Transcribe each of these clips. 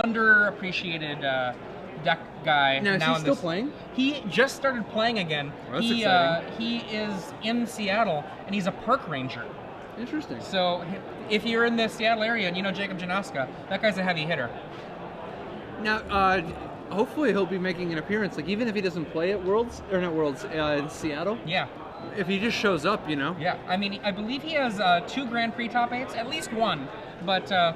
underappreciated deck guy. Now, is he still playing? He just started playing again. Well, that's exciting. He is in Seattle, and he's a park ranger. Interesting. So if you're in the Seattle area and you know Jacob Janoska, that guy's a heavy hitter. Now, hopefully he'll be making an appearance. Like, even if he doesn't play at Worlds, or not Worlds, in Seattle. Yeah. If he just shows up, you know? Yeah, I mean, I believe he has 2 Grand Prix top 8s, at least one, but a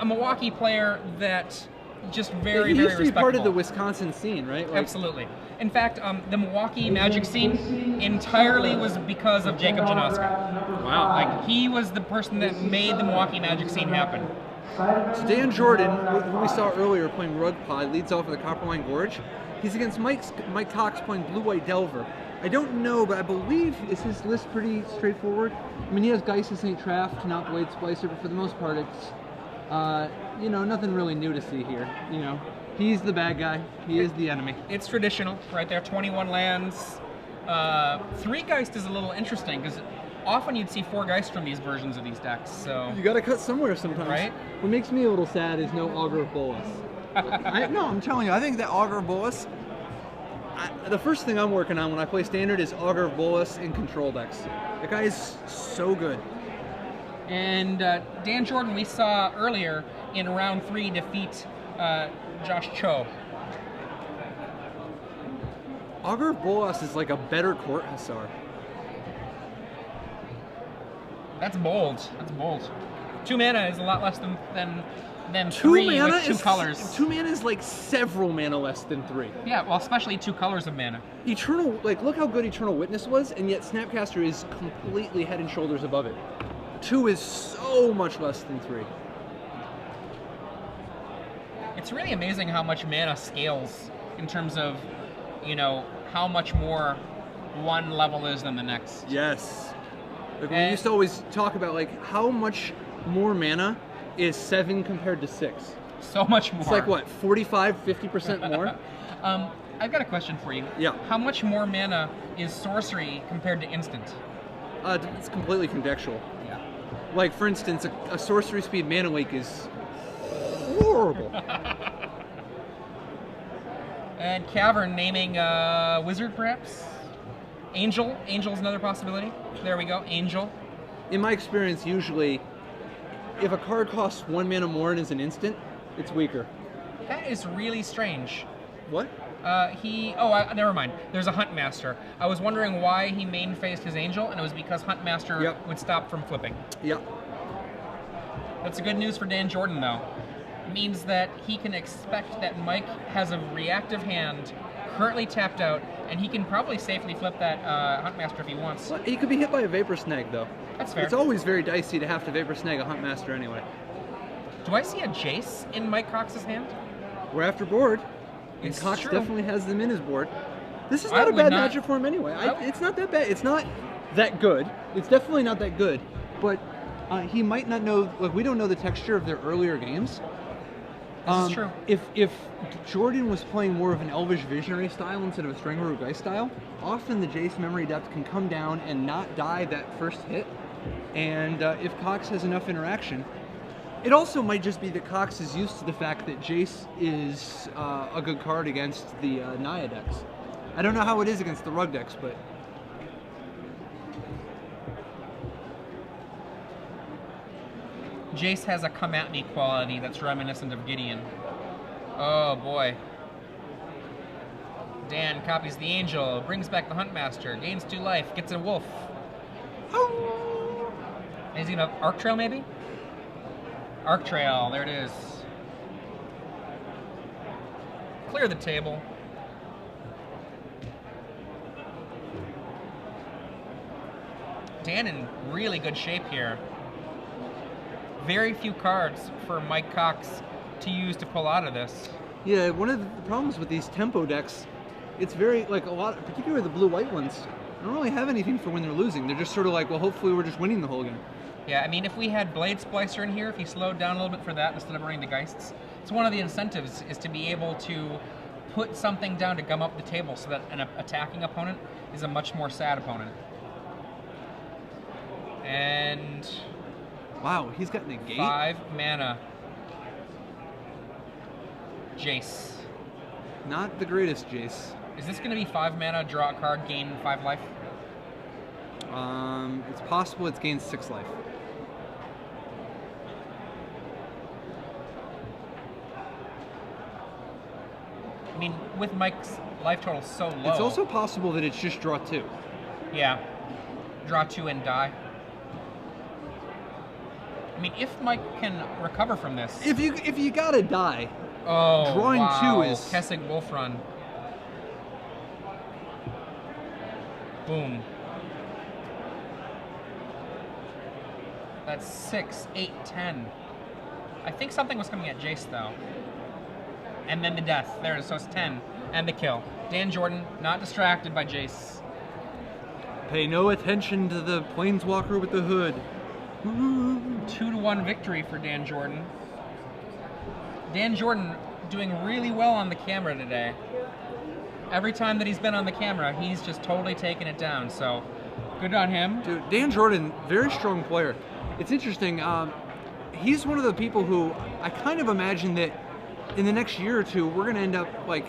Milwaukee player that just very, he very used to be respectable. part of the Wisconsin scene, right? Like, Absolutely. In fact, the Milwaukee Magic scene entirely was because of Jacob Janoska. Wow. Like, he was the person that made the Milwaukee Magic scene happen. So Dan Jordan, who we saw earlier playing Rug Pod, leads off with the Copperline Gorge. He's against Mike Cox playing Blue White Delver. I don't know, but I believe is his list pretty straightforward. I mean, he has Geist of St. Traft, not Blade Splicer, but for the most part, it's you know, nothing really new to see here. You know, he's the bad guy. He is the enemy. It's traditional, right there. 21 lands. 3 Geist is a little interesting because often you'd see 4 Geist from these versions of these decks. So you got to cut somewhere sometimes. Right? What makes me a little sad is no Augur of Bolas. No, I'm telling you, I think that Augur of Bolas. The first thing I'm working on when I play Standard is Augur of Bolas in control decks. That guy is so good. And Dan Jordan, we saw earlier in round 3 defeat Josh Cho. Augur of Bolas is like a better Court Hussar. That's bold. That's bold. 2 mana is a lot less than 2 3 mana with 2 colors. 2 mana is like several mana less than 3. Yeah, well, especially 2 colors of mana. Eternal, like, look how good Eternal Witness was, and yet Snapcaster is completely head and shoulders above it. 2 is so much less than 3. It's really amazing how much mana scales in terms of, you know, how much more one level is than the next. Yes. Like, we used to always talk about, like, how much more mana is 7 compared to 6. So much more. It's like, what, 45, 50% more? I've got a question for you. Yeah. How much more mana is sorcery compared to instant? It's completely contextual. Yeah. Like, for instance, a sorcery speed mana leak is horrible. And Cavern naming Wizard, perhaps? Angel? Angel's another possibility. There we go, Angel. In my experience, usually, if a card costs 1 mana more and is an instant, it's weaker. That is really strange. What? Never mind. There's a Huntmaster. I was wondering why he main faced his Angel, and it was because Huntmaster would stop from flipping. Yep. That's good news for Dan Jordan, though. It means that he can expect that Mike has a reactive hand, currently tapped out, and he can probably safely flip that Huntmaster if he wants. Well, he could be hit by a Vapor Snag, though. That's fair. It's always very dicey to have to Vapor Snag a Huntmaster anyway. Do I see a Jace in Mike Cox's hand? We're after board. And It's Cox true. definitely has them in his board. This is not a bad matchup for him anyway. It's not that bad. It's not that good. It's definitely not that good. But he might not know, like, we don't know the texture of their earlier games. This is true. If Jordan was playing more of an Elvish Visionary style instead of a Strangler Geist style, often the Jace memory depth can come down and not die that first hit. And if Cox has enough interaction, it also might just be that Cox is used to the fact that Jace is a good card against the Naya decks. I don't know how it is against the Rug decks, but... Jace has a come-at-me quality that's reminiscent of Gideon. Oh, boy. Dan copies the Angel, brings back the Huntmaster, gains 2 life, gets a wolf. Oh. Is he gonna Arc Trail, maybe? Arc Trail, there it is. Clear the table. Dan in really good shape here. Very few cards for Mike Cox to use to pull out of this. Yeah, one of the problems with these tempo decks, it's very, like, a lot, particularly the blue-white ones, they don't really have anything for when they're losing. They're just sort of like, well, hopefully we're just winning the whole game. Yeah, I mean, if we had Blade Splicer in here, if he slowed down a little bit for that instead of running the Geists, it's one of the incentives is to be able to put something down to gum up the table so that an attacking opponent is a much more sad opponent. And... wow, he's got negate? 5 mana. Jace. Not the greatest Jace. Is this going to be 5 mana, draw a card, gain 5 life? It's possible it's gained 6 life. I mean, with Mike's life total so low. It's also possible that it's just draw 2. Yeah. Draw 2 and die. I mean, if Mike can recover from this. If you gotta die, oh, drawing wow. 2 is Kessig Wolf Run. Boom. That's 6, 8, 10. I think something was coming at Jace though. And then the death. There it is, so it's 10. And the kill. Dan Jordan, not distracted by Jace. Pay no attention to the planeswalker with the hood. 2-1 victory for Dan Jordan. Dan Jordan doing really well on the camera today. Every time that he's been on the camera, he's just totally taken it down. So, good on him. Dude, Dan Jordan, very strong player. It's interesting. He's one of the people who I kind of imagine that in the next year or two, we're going to end up like